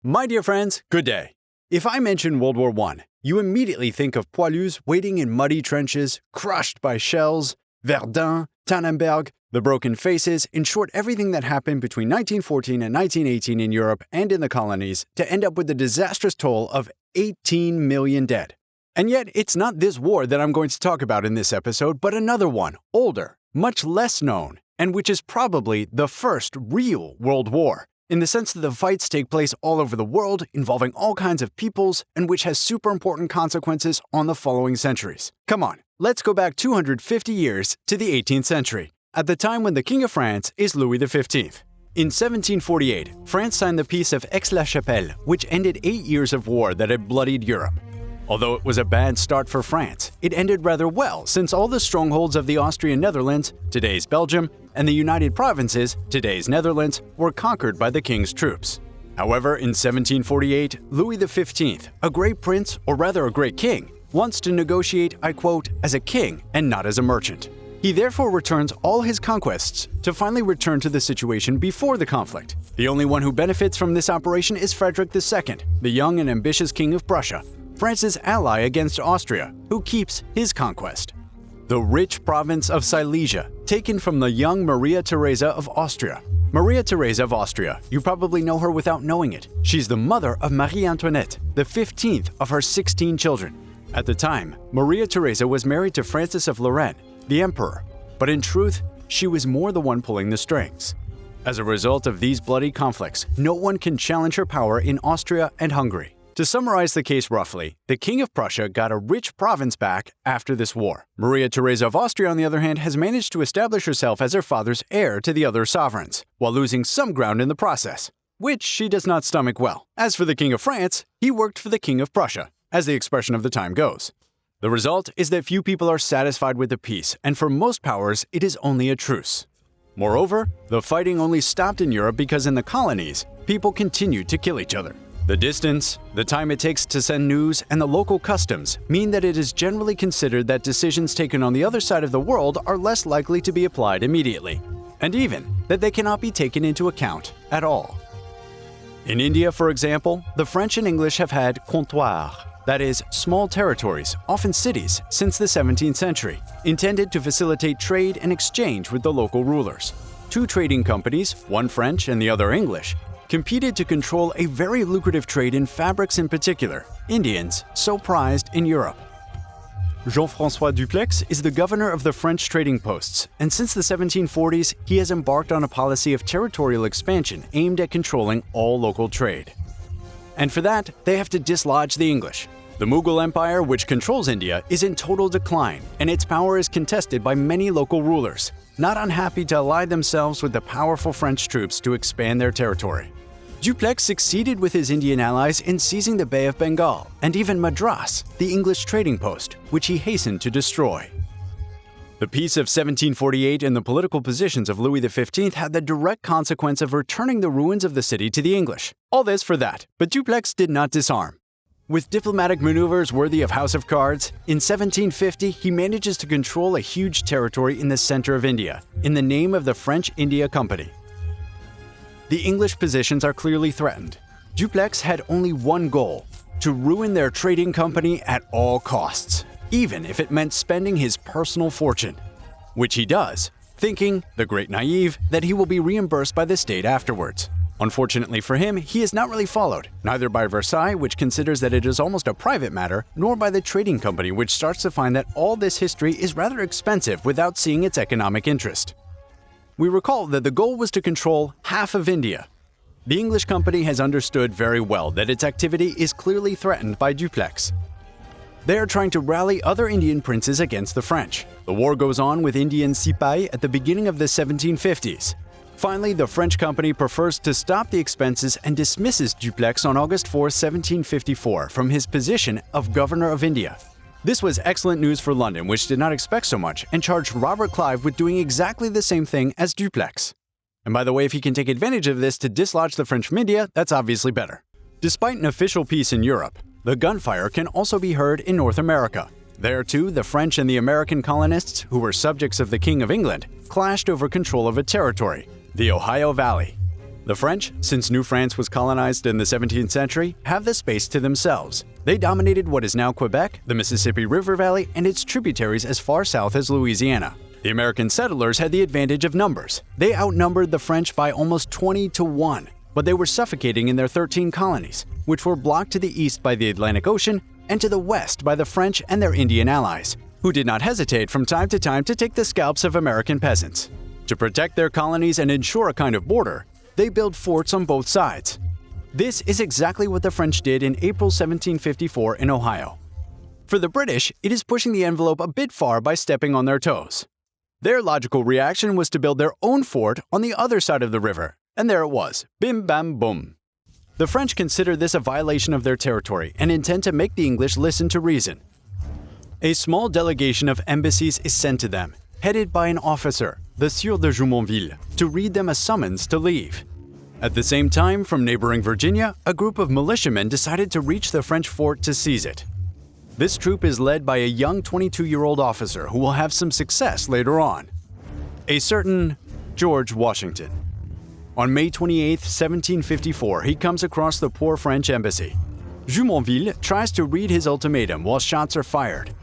My dear friends, good day. If I mention World War I, you immediately think of poilus waiting in muddy trenches, crushed by shells, Verdun, Tannenberg, the broken faces, in short, everything that happened between 1914 and 1918 in Europe and in the colonies to end up with the disastrous toll of 18 million dead. And yet, it's not this war that I'm going to talk about in this episode, but another one, older, much less known, and which is probably the first real World War, in the sense that the fights take place all over the world, involving all kinds of peoples, and which has super important consequences on the following centuries. Come on, let's go back 250 years to the 18th century, at the time when the King of France is Louis XV. In 1748, France signed the Peace of Aix-la-Chapelle, which ended 8 years of war that had bloodied Europe. Although it was a bad start for France, it ended rather well since all the strongholds of the Austrian Netherlands, today's Belgium, and the United Provinces, today's Netherlands, were conquered by the king's troops. However, in 1748, Louis XV, a great prince, or rather a great king, wants to negotiate, I quote, as a king and not as a merchant. He therefore returns all his conquests to finally return to the situation before the conflict. The only one who benefits from this operation is Frederick II, the young and ambitious king of Prussia, France's ally against Austria, who keeps his conquest. The rich province of Silesia, taken from the young Maria Theresa of Austria. Maria Theresa of Austria, you probably know her without knowing it. She's the mother of Marie Antoinette, the 15th of her 16 children. At the time, Maria Theresa was married to Francis of Lorraine, the emperor, but in truth, she was more the one pulling the strings. As a result of these bloody conflicts, no one can challenge her power in Austria and Hungary. To summarize the case roughly, the King of Prussia got a rich province back after this war. Maria Theresa of Austria, on the other hand, has managed to establish herself as her father's heir to the other sovereigns, while losing some ground in the process, which she does not stomach well. As for the King of France, he worked for the King of Prussia, as the expression of the time goes. The result is that few people are satisfied with the peace, and for most powers, it is only a truce. Moreover, the fighting only stopped in Europe because in the colonies, people continued to kill each other. The distance, the time it takes to send news, and the local customs mean that it is generally considered that decisions taken on the other side of the world are less likely to be applied immediately, and even that they cannot be taken into account at all. In India, for example, the French and English have had comptoirs, that is, small territories, often cities, since the 17th century, intended to facilitate trade and exchange with the local rulers. Two trading companies, one French and the other English, competed to control a very lucrative trade in fabrics in particular, Indians so prized in Europe. Jean-François Dupleix is the governor of the French trading posts, and since the 1740s, he has embarked on a policy of territorial expansion aimed at controlling all local trade. And for that, they have to dislodge the English. The Mughal Empire, which controls India, is in total decline, and its power is contested by many local rulers, not unhappy to ally themselves with the powerful French troops to expand their territory. Dupleix succeeded with his Indian allies in seizing the Bay of Bengal and even Madras, the English trading post, which he hastened to destroy. The Peace of 1748 and the political positions of Louis XV had the direct consequence of returning the ruins of the city to the English. All this for that, but Dupleix did not disarm. With diplomatic maneuvers worthy of House of Cards, in 1750 he manages to control a huge territory in the center of India, in the name of the French India Company. The English positions are clearly threatened. Dupleix had only one goal: to ruin their trading company at all costs, even if it meant spending his personal fortune. Which he does, thinking, the great naive, that he will be reimbursed by the state afterwards. Unfortunately for him, he is not really followed, neither by Versailles, which considers that it is almost a private matter, nor by the trading company, which starts to find that all this history is rather expensive without seeing its economic interest. We recall that the goal was to control half of India. The English company has understood very well that its activity is clearly threatened by Dupleix. They are trying to rally other Indian princes against the French. The war goes on with Indian Sipahi at the beginning of the 1750s. Finally, the French company prefers to stop the expenses and dismisses Dupleix on August 4, 1754, from his position of Governor of India. This was excellent news for London, which did not expect so much, and charged Robert Clive with doing exactly the same thing as Dupleix. And by the way, if he can take advantage of this to dislodge the French from India, that's obviously better. Despite an official peace in Europe, the gunfire can also be heard in North America. There too, the French and the American colonists, who were subjects of the King of England, clashed over control of a territory, the Ohio Valley. The French, since New France was colonized in the 17th century, have the space to themselves. They dominated what is now Quebec, the Mississippi River Valley, and its tributaries as far south as Louisiana. The American settlers had the advantage of numbers. They outnumbered the French by almost 20-1, but they were suffocating in their 13 colonies, which were blocked to the east by the Atlantic Ocean and to the west by the French and their Indian allies, who did not hesitate from time to time to take the scalps of American peasants. To protect their colonies and ensure a kind of border, they built forts on both sides. This is exactly what the French did in April 1754 in Ohio. For the British, it is pushing the envelope a bit far by stepping on their toes. Their logical reaction was to build their own fort on the other side of the river, and there it was, bim bam boom. The French consider this a violation of their territory and intend to make the English listen to reason. A small delegation of embassies is sent to them, headed by an officer, the Sieur de Jumonville, to read them a summons to leave. At the same time, from neighboring Virginia, a group of militiamen decided to reach the French fort to seize it. This troop is led by a young 22-year-old officer who will have some success later on. A certain George Washington. On May 28, 1754, he comes across the poor French embassy. Jumonville tries to read his ultimatum while shots are fired.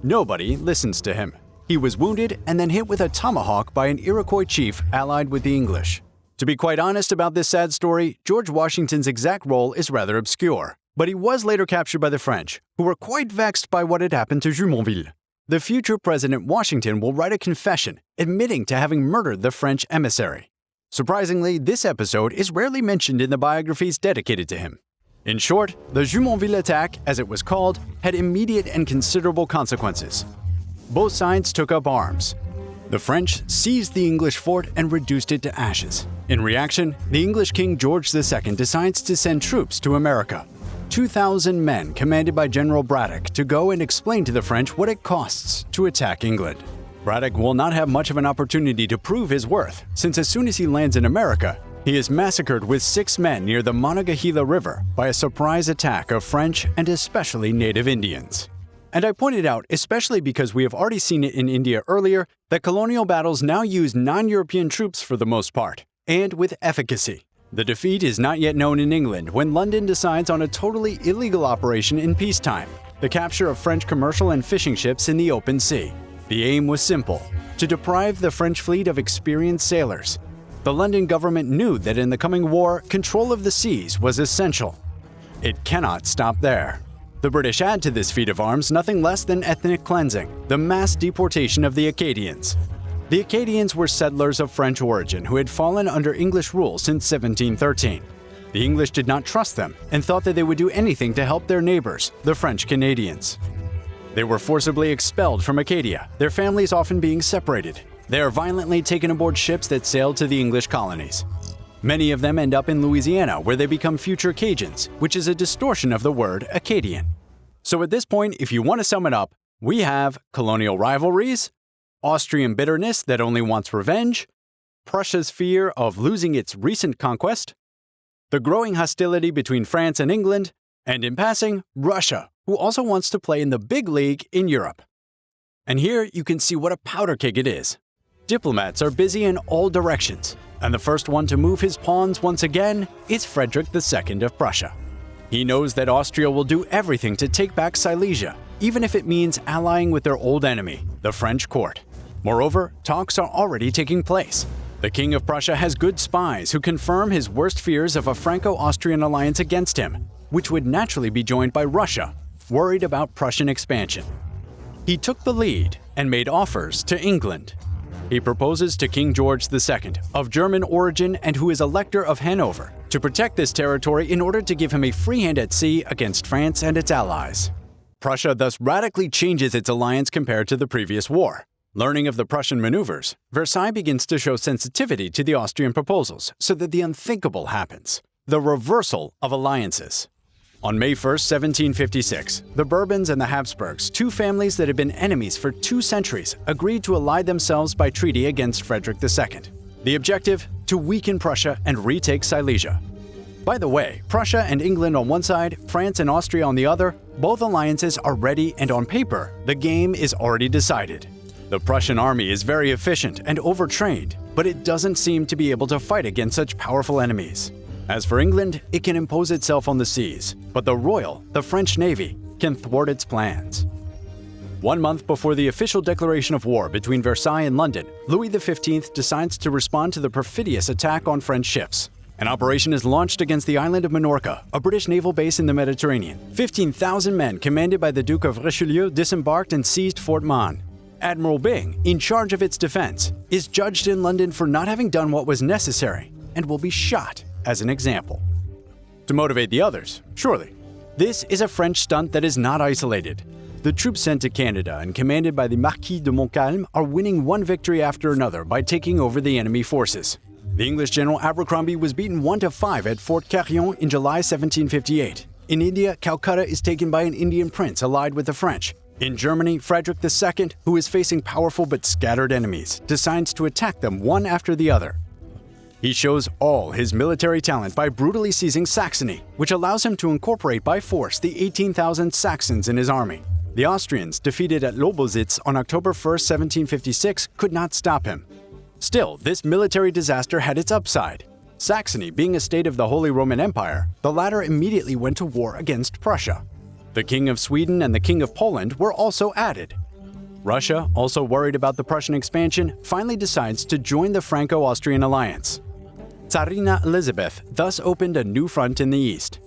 Nobody listens to him. He was wounded and then hit with a tomahawk by an Iroquois chief allied with the English. To be quite honest about this sad story, George Washington's exact role is rather obscure, but he was later captured by the French, who were quite vexed by what had happened to Jumonville. The future President Washington will write a confession, admitting to having murdered the French emissary. Surprisingly, this episode is rarely mentioned in the biographies dedicated to him. In short, the Jumonville attack, as it was called, had immediate and considerable consequences. Both sides took up arms. The French seized the English fort and reduced it to ashes. In reaction, the English King George II decides to send troops to America. 2,000 men commanded by General Braddock to go and explain to the French what it costs to attack England. Braddock will not have much of an opportunity to prove his worth, since as soon as he lands in America, he is massacred with 6 men near the Monongahela River by a surprise attack of French and especially Native Indians. And I pointed out, especially because we have already seen it in India earlier, that colonial battles now use non-European troops for the most part, and with efficacy. The defeat is not yet known in England when London decides on a totally illegal operation in peacetime, the capture of French commercial and fishing ships in the open sea. The aim was simple: to deprive the French fleet of experienced sailors. The London government knew that in the coming war, control of the seas was essential. It cannot stop there. The British add to this feat of arms nothing less than ethnic cleansing, the mass deportation of the Acadians. The Acadians were settlers of French origin who had fallen under English rule since 1713. The English did not trust them and thought that they would do anything to help their neighbors, the French Canadians. They were forcibly expelled from Acadia, their families often being separated. They are violently taken aboard ships that sailed to the English colonies. Many of them end up in Louisiana, where they become future Cajuns, which is a distortion of the word Acadian. So at this point, if you want to sum it up, we have colonial rivalries, Austrian bitterness that only wants revenge, Prussia's fear of losing its recent conquest, the growing hostility between France and England, and in passing, Russia, who also wants to play in the big league in Europe. And here you can see what a powder keg it is. Diplomats are busy in all directions, and the first one to move his pawns once again is Frederick II of Prussia. He knows that Austria will do everything to take back Silesia, even if it means allying with their old enemy, the French court. Moreover, talks are already taking place. The King of Prussia has good spies who confirm his worst fears of a Franco-Austrian alliance against him, which would naturally be joined by Russia, worried about Prussian expansion. He took the lead and made offers to England. He proposes to King George II, of German origin and who is Elector of Hanover, to protect this territory in order to give him a free hand at sea against France and its allies. Prussia thus radically changes its alliance compared to the previous war. Learning of the Prussian maneuvers, Versailles begins to show sensitivity to the Austrian proposals so that the unthinkable happens: the reversal of alliances. On May 1, 1756, the Bourbons and the Habsburgs, 2 families that had been enemies for 2 centuries, agreed to ally themselves by treaty against Frederick II. The objective? To weaken Prussia and retake Silesia. By the way, Prussia and England on one side, France and Austria on the other, both alliances are ready, and on paper, the game is already decided. The Prussian army is very efficient and overtrained, but it doesn't seem to be able to fight against such powerful enemies. As for England, it can impose itself on the seas, but the French Navy, can thwart its plans. 1 month before the official declaration of war between Versailles and London, Louis XV decides to respond to the perfidious attack on French ships. An operation is launched against the island of Minorca, a British naval base in the Mediterranean. 15,000 men commanded by the Duke of Richelieu disembarked and seized Fort Mahon. Admiral Byng, in charge of its defense, is judged in London for not having done what was necessary and will be shot as an example. To motivate the others, surely. This is a French stunt that is not isolated. The troops sent to Canada and commanded by the Marquis de Montcalm are winning one victory after another by taking over the enemy forces. The English General Abercrombie was beaten 1-5 at Fort Carillon in July 1758. In India, Calcutta is taken by an Indian prince allied with the French. In Germany, Frederick II, who is facing powerful but scattered enemies, decides to attack them one after the other. He shows all his military talent by brutally seizing Saxony, which allows him to incorporate by force the 18,000 Saxons in his army. The Austrians, defeated at Lobositz on October 1, 1756, could not stop him. Still, this military disaster had its upside. Saxony being a state of the Holy Roman Empire, the latter immediately went to war against Prussia. The King of Sweden and the King of Poland were also added. Russia, also worried about the Prussian expansion, finally decides to join the Franco-Austrian alliance. Tsarina Elizabeth thus opened a new front in the east.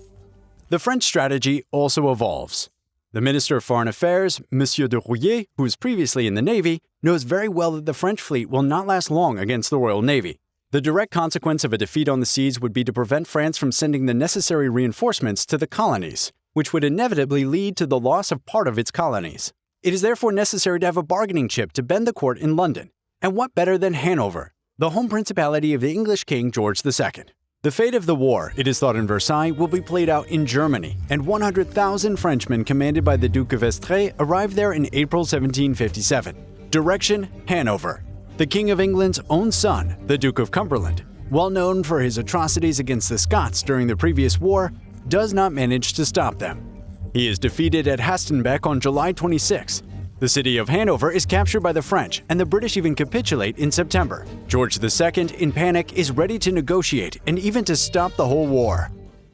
The French strategy also evolves. The Minister of Foreign Affairs, Monsieur de Rouillé, who was previously in the Navy, knows very well that the French fleet will not last long against the Royal Navy. The direct consequence of a defeat on the seas would be to prevent France from sending the necessary reinforcements to the colonies, which would inevitably lead to the loss of part of its colonies. It is therefore necessary to have a bargaining chip to bend the court in London. And what better than Hanover, the home principality of the English King George II. The fate of the war, it is thought in Versailles, will be played out in Germany, and 100,000 Frenchmen commanded by the Duke of Estrées arrived there in April 1757. Direction: Hanover. The King of England's own son, the Duke of Cumberland, well known for his atrocities against the Scots during the previous war, does not manage to stop them. He is defeated at Hastenbeck on July 26. The city of Hanover is captured by the French, and the British even capitulate in September. George II, in panic, is ready to negotiate and even to stop the whole war.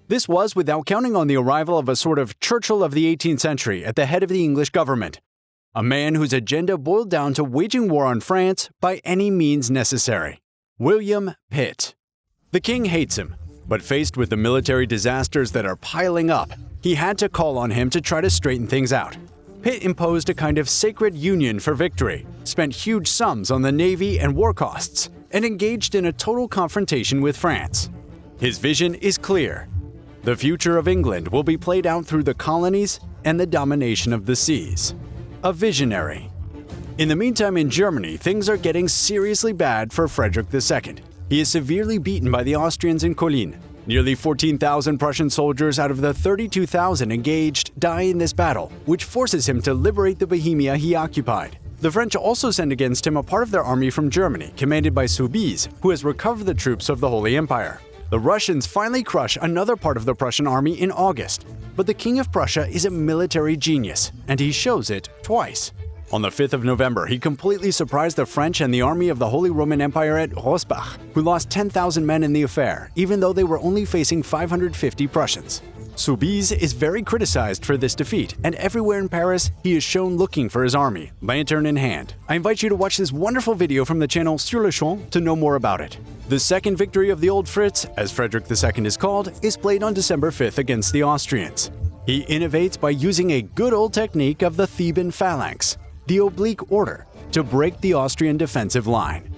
This was without counting on the arrival of a sort of Churchill of the 18th century at the head of the English government. A man whose agenda boiled down to waging war on France by any means necessary. William Pitt. The king hates him, but faced with the military disasters that are piling up, he had to call on him to try to straighten things out. Pitt imposed a kind of sacred union for victory, spent huge sums on the navy and war costs, and engaged in a total confrontation with France. His vision is clear. The future of England will be played out through the colonies and the domination of the seas. A visionary. In the meantime, in Germany, things are getting seriously bad for Frederick II. He is severely beaten by the Austrians in Colines. Nearly 14,000 Prussian soldiers out of the 32,000 engaged die in this battle, which forces him to liberate the Bohemia he occupied. The French also send against him a part of their army from Germany, commanded by Soubise, who has recovered the troops of the Holy Empire. The Russians finally crush another part of the Prussian army in August. But the King of Prussia is a military genius, and he shows it twice. On the 5th of November, he completely surprised the French and the army of the Holy Roman Empire at Rosbach, who lost 10,000 men in the affair, even though they were only facing 550 Prussians. Soubise is very criticized for this defeat, and everywhere in Paris, he is shown looking for his army, lantern in hand. I invite you to watch this wonderful video from the channel Sur le Champ to know more about it. The second victory of the Old Fritz, as Frederick II is called, is played on December 5th against the Austrians. He innovates by using a good old technique of the Theban phalanx, the oblique order, to break the Austrian defensive line.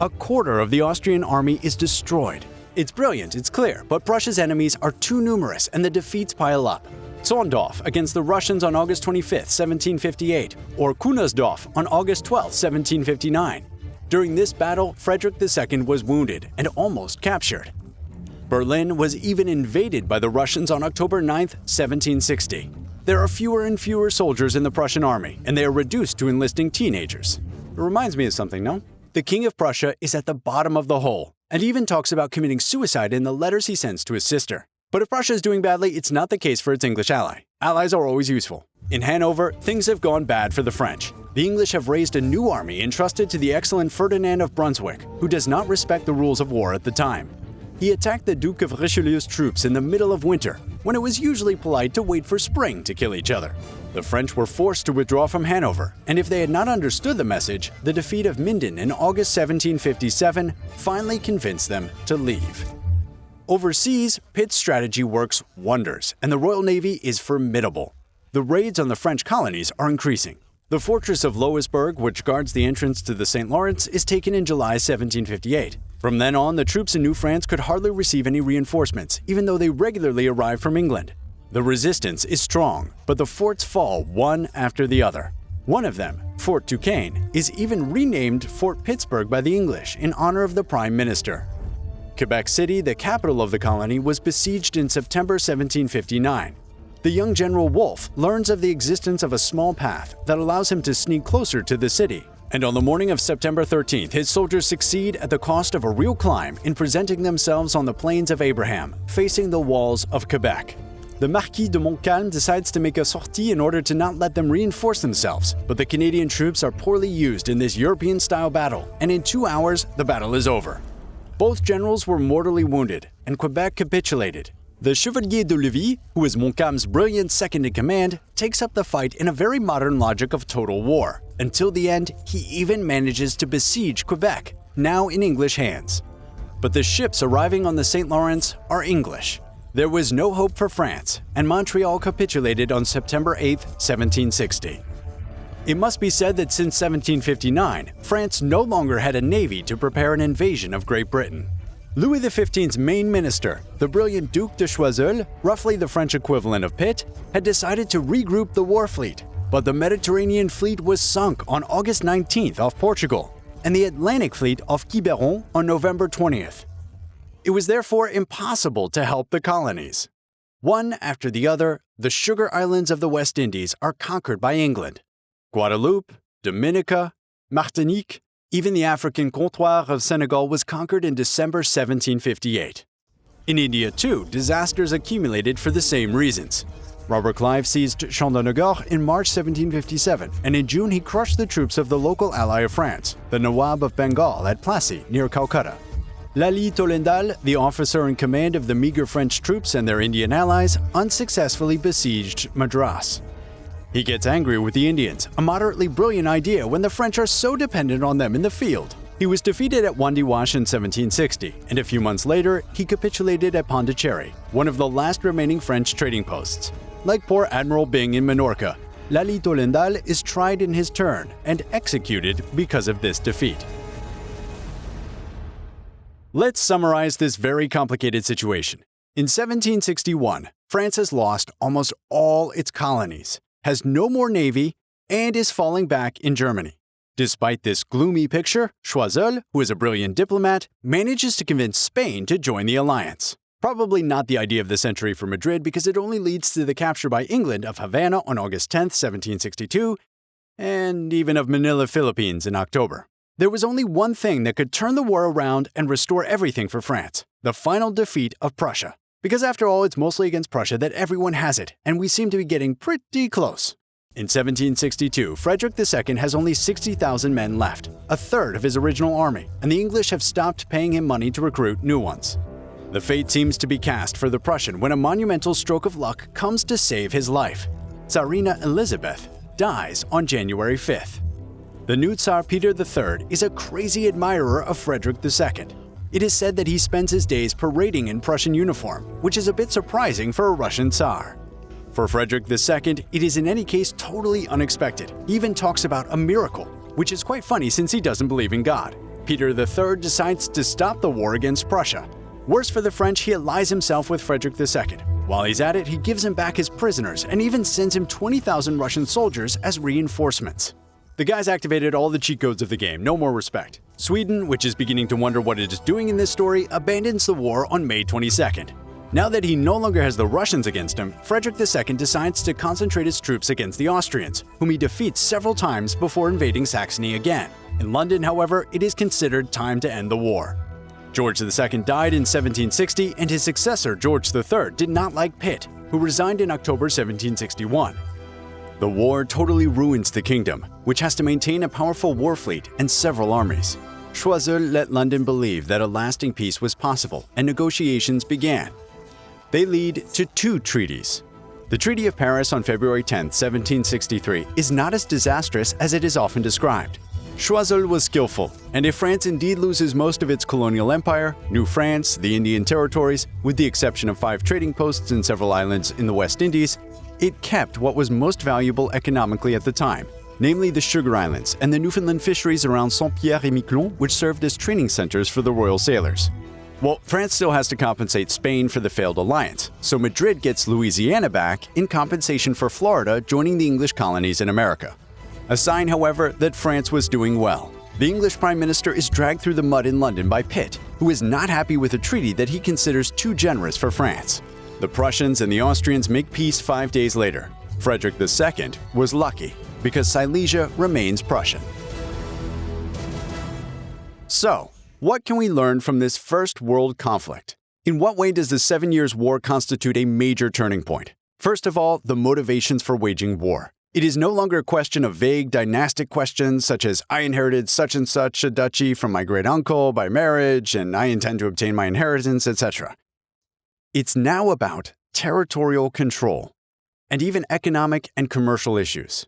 A quarter of the Austrian army is destroyed. It's brilliant, it's clear, but Prussia's enemies are too numerous and the defeats pile up. Zorndorf against the Russians on August 25, 1758, or Kunersdorf on August 12, 1759. During this battle, Frederick II was wounded and almost captured. Berlin was even invaded by the Russians on October 9, 1760. There are fewer and fewer soldiers in the Prussian army, and they are reduced to enlisting teenagers. It reminds me of something, no? The King of Prussia is at the bottom of the hole, and even talks about committing suicide in the letters he sends to his sister. But if Prussia is doing badly, it's not the case for its English ally. Allies are always useful. In Hanover, things have gone bad for the French. The English have raised a new army entrusted to the excellent Ferdinand of Brunswick, who does not respect the rules of war at the time. He attacked the Duke of Richelieu's troops in the middle of winter, when it was usually polite to wait for spring to kill each other. The French were forced to withdraw from Hanover, and if they had not understood the message, the defeat of Minden in August 1757 finally convinced them to leave. Overseas, Pitt's strategy works wonders, and the Royal Navy is formidable. The raids on the French colonies are increasing. The fortress of Louisbourg, which guards the entrance to the St. Lawrence, is taken in July 1758. From then on, the troops in New France could hardly receive any reinforcements, even though they regularly arrived from England. The resistance is strong, but the forts fall one after the other. One of them, Fort Duquesne, is even renamed Fort Pittsburgh by the English in honor of the Prime Minister. Quebec City, the capital of the colony, was besieged in September 1759. The young General Wolfe learns of the existence of a small path that allows him to sneak closer to the city. And on the morning of September 13th, his soldiers succeed at the cost of a real climb in presenting themselves on the Plains of Abraham, facing the walls of Quebec. The Marquis de Montcalm decides to make a sortie in order to not let them reinforce themselves, but the Canadian troops are poorly used in this European-style battle, and in 2 hours, the battle is over. Both generals were mortally wounded, and Quebec capitulated. The Chevalier de Lévis, who is Montcalm's brilliant second-in-command, takes up the fight in a very modern logic of total war. Until the end, he even manages to besiege Quebec, now in English hands. But the ships arriving on the St. Lawrence are English. There was no hope for France, and Montreal capitulated on September 8, 1760. It must be said that since 1759, France no longer had a navy to prepare an invasion of Great Britain. Louis XV's main minister, the brilliant Duc de Choiseul, roughly the French equivalent of Pitt, had decided to regroup the war fleet, but the Mediterranean fleet was sunk on August 19th off Portugal, and the Atlantic fleet off Quiberon on November 20th. It was therefore impossible to help the colonies. One after the other, the sugar islands of the West Indies are conquered by England. Guadeloupe, Dominica, Martinique, even the African comptoir of Senegal was conquered in December 1758. In India, too, disasters accumulated for the same reasons. Robert Clive seized Chandernagore in March 1757, and in June he crushed the troops of the local ally of France, the Nawab of Bengal at Plassey, near Calcutta. Lally Tollendal, the officer in command of the meager French troops and their Indian allies, unsuccessfully besieged Madras. He gets angry with the Indians, a moderately brilliant idea when the French are so dependent on them in the field. He was defeated at Wandiwash in 1760, and a few months later, he capitulated at Pondicherry, one of the last remaining French trading posts. Like poor Admiral Byng in Minorca, Lally Tollendal is tried in his turn and executed because of this defeat. Let's summarize this very complicated situation. In 1761, France has lost almost all its colonies, has no more navy, and is falling back in Germany. Despite this gloomy picture, Choiseul, who is a brilliant diplomat, manages to convince Spain to join the alliance. Probably not the idea of the century for Madrid because it only leads to the capture by England of Havana on August 10, 1762, and even of Manila, Philippines in October. There was only one thing that could turn the war around and restore everything for France: the final defeat of Prussia. Because after all, it's mostly against Prussia that everyone has it, and we seem to be getting pretty close. In 1762, Frederick II has only 60,000 men left, a third of his original army, and the English have stopped paying him money to recruit new ones. The fate seems to be cast for the Prussian when a monumental stroke of luck comes to save his life. Tsarina Elizabeth dies on January 5th. The new Tsar Peter III is a crazy admirer of Frederick II. It is said that he spends his days parading in Prussian uniform, which is a bit surprising for a Russian Tsar. For Frederick II, it is in any case totally unexpected. He even talks about a miracle, which is quite funny since he doesn't believe in God. Peter III decides to stop the war against Prussia. Worse for the French, he allies himself with Frederick II. While he's at it, he gives him back his prisoners and even sends him 20,000 Russian soldiers as reinforcements. The guy's activated all the cheat codes of the game, no more respect. Sweden, which is beginning to wonder what it is doing in this story, abandons the war on May 22nd. Now that he no longer has the Russians against him, Frederick II decides to concentrate his troops against the Austrians, whom he defeats several times before invading Saxony again. In London, however, it is considered time to end the war. George II died in 1760, and his successor, George III, did not like Pitt, who resigned in October 1761. The war totally ruins the kingdom, which has to maintain a powerful war fleet and several armies. Choiseul let London believe that a lasting peace was possible, and negotiations began. They lead to two treaties. The Treaty of Paris on February 10, 1763, is not as disastrous as it is often described. Choiseul was skillful, and if France indeed loses most of its colonial empire, New France, the Indian territories, with the exception of 5 trading posts and several islands in the West Indies, it kept what was most valuable economically at the time, namely the Sugar Islands and the Newfoundland fisheries around Saint-Pierre-et-Miquelon, which served as training centers for the royal sailors. Well, France still has to compensate Spain for the failed alliance, so Madrid gets Louisiana back in compensation for Florida joining the English colonies in America. A sign, however, that France was doing well. The English Prime Minister is dragged through the mud in London by Pitt, who is not happy with a treaty that he considers too generous for France. The Prussians and the Austrians make peace 5 days later. Frederick II was lucky, because Silesia remains Prussian. So, what can we learn from this First World conflict? In what way does the 7 Years' War constitute a major turning point? First of all, the motivations for waging war. It is no longer a question of vague dynastic questions such as I inherited such and such a duchy from my great-uncle by marriage and I intend to obtain my inheritance, etc. It's now about territorial control and even economic and commercial issues.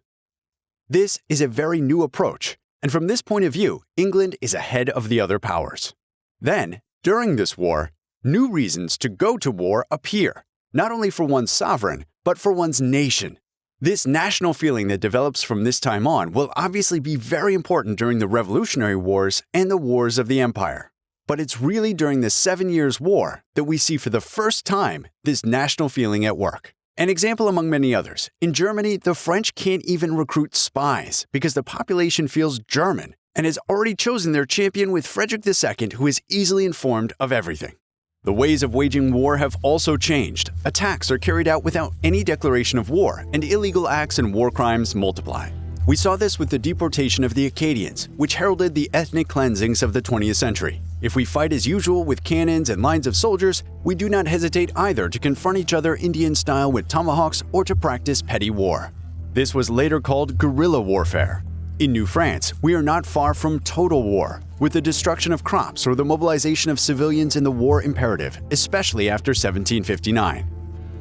This is a very new approach, and from this point of view, England is ahead of the other powers. Then, during this war, new reasons to go to war appear, not only for one's sovereign, but for one's nation. This national feeling that develops from this time on will obviously be very important during the Revolutionary Wars and the Wars of the Empire. But it's really during the 7 Years' War that we see for the first time this national feeling at work. An example among many others, in Germany, the French can't even recruit spies because the population feels German and has already chosen their champion with Frederick II, who is easily informed of everything. The ways of waging war have also changed. Attacks are carried out without any declaration of war, and illegal acts and war crimes multiply. We saw this with the deportation of the Acadians, which heralded the ethnic cleansings of the 20th century. If we fight as usual with cannons and lines of soldiers, we do not hesitate either to confront each other Indian style with tomahawks or to practice petty war. This was later called guerrilla warfare. In New France, we are not far from total war, with the destruction of crops or the mobilization of civilians in the war imperative, especially after 1759.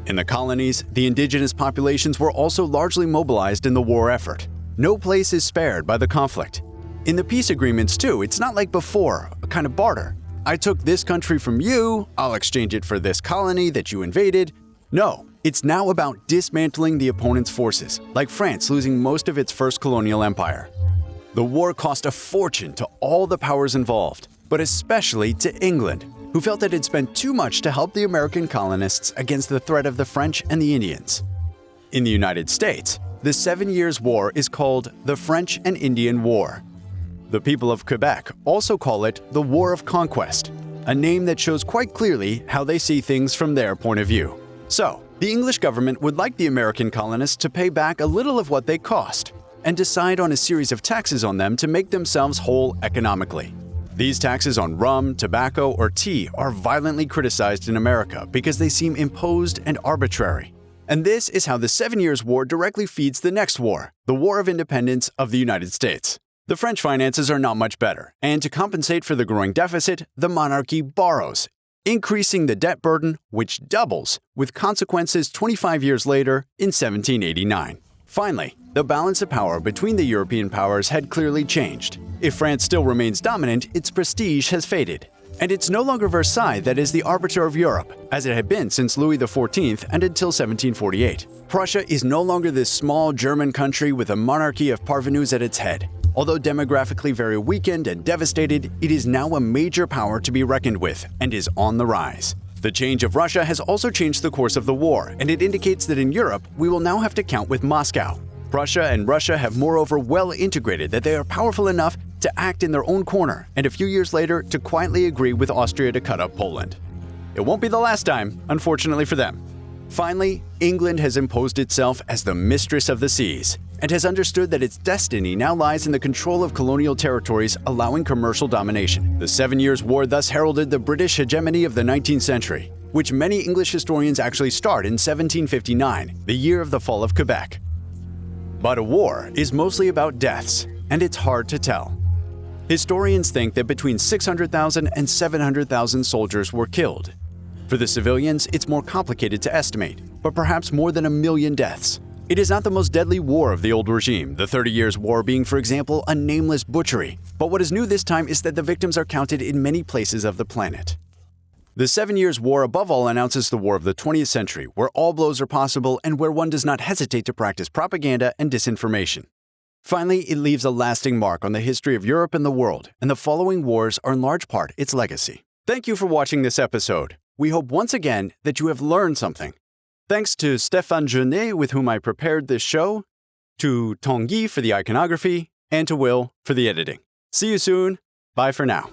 In the colonies, the indigenous populations were also largely mobilized in the war effort. No place is spared by the conflict. In the peace agreements too, it's not like before, a kind of barter. I took this country from you, I'll exchange it for this colony that you invaded. No, it's now about dismantling the opponent's forces, like France losing most of its first colonial empire. The war cost a fortune to all the powers involved, but especially to England, who felt it had spent too much to help the American colonists against the threat of the French and the Indians. In the United States, the 7 Years' War is called the French and Indian War. The people of Quebec also call it the War of Conquest, a name that shows quite clearly how they see things from their point of view. So, the English government would like the American colonists to pay back a little of what they cost, and decide on a series of taxes on them to make themselves whole economically. These taxes on rum, tobacco, or tea are violently criticized in America because they seem imposed and arbitrary. And this is how the 7 Years' War directly feeds the next war, the War of Independence of the United States. The French finances are not much better, and to compensate for the growing deficit, the monarchy borrows, increasing the debt burden, which doubles, with consequences 25 years later in 1789. Finally, the balance of power between the European powers had clearly changed. If France still remains dominant, its prestige has faded. And it's no longer Versailles that is the arbiter of Europe, as it had been since Louis XIV and until 1748. Prussia is no longer this small German country with a monarchy of parvenus at its head. Although demographically very weakened and devastated, it is now a major power to be reckoned with and is on the rise. The change of Russia has also changed the course of the war, and it indicates that in Europe, we will now have to count with Moscow. Prussia and Russia have moreover well integrated that they are powerful enough to act in their own corner, and a few years later to quietly agree with Austria to cut up Poland. It won't be the last time, unfortunately for them. Finally, England has imposed itself as the mistress of the seas, and has understood that its destiny now lies in the control of colonial territories, allowing commercial domination. The 7 Years' War thus heralded the British hegemony of the 19th century, which many English historians actually start in 1759, the year of the fall of Quebec. But a war is mostly about deaths, and it's hard to tell. Historians think that between 600,000 and 700,000 soldiers were killed. For the civilians, it's more complicated to estimate, but perhaps more than 1 million deaths. It is not the most deadly war of the old regime, the 30 Years' War being, for example, a nameless butchery. But what is new this time is that the victims are counted in many places of the planet. The 7 Years' War above all announces the war of the 20th century, where all blows are possible and where one does not hesitate to practice propaganda and disinformation. Finally, it leaves a lasting mark on the history of Europe and the world, and the following wars are in large part its legacy. Thank you for watching this episode. We hope once again that you have learned something. Thanks to Stéphane Genêt, with whom I prepared this show, to Tanguy for the iconography, and to Will for the editing. See you soon. Bye for now.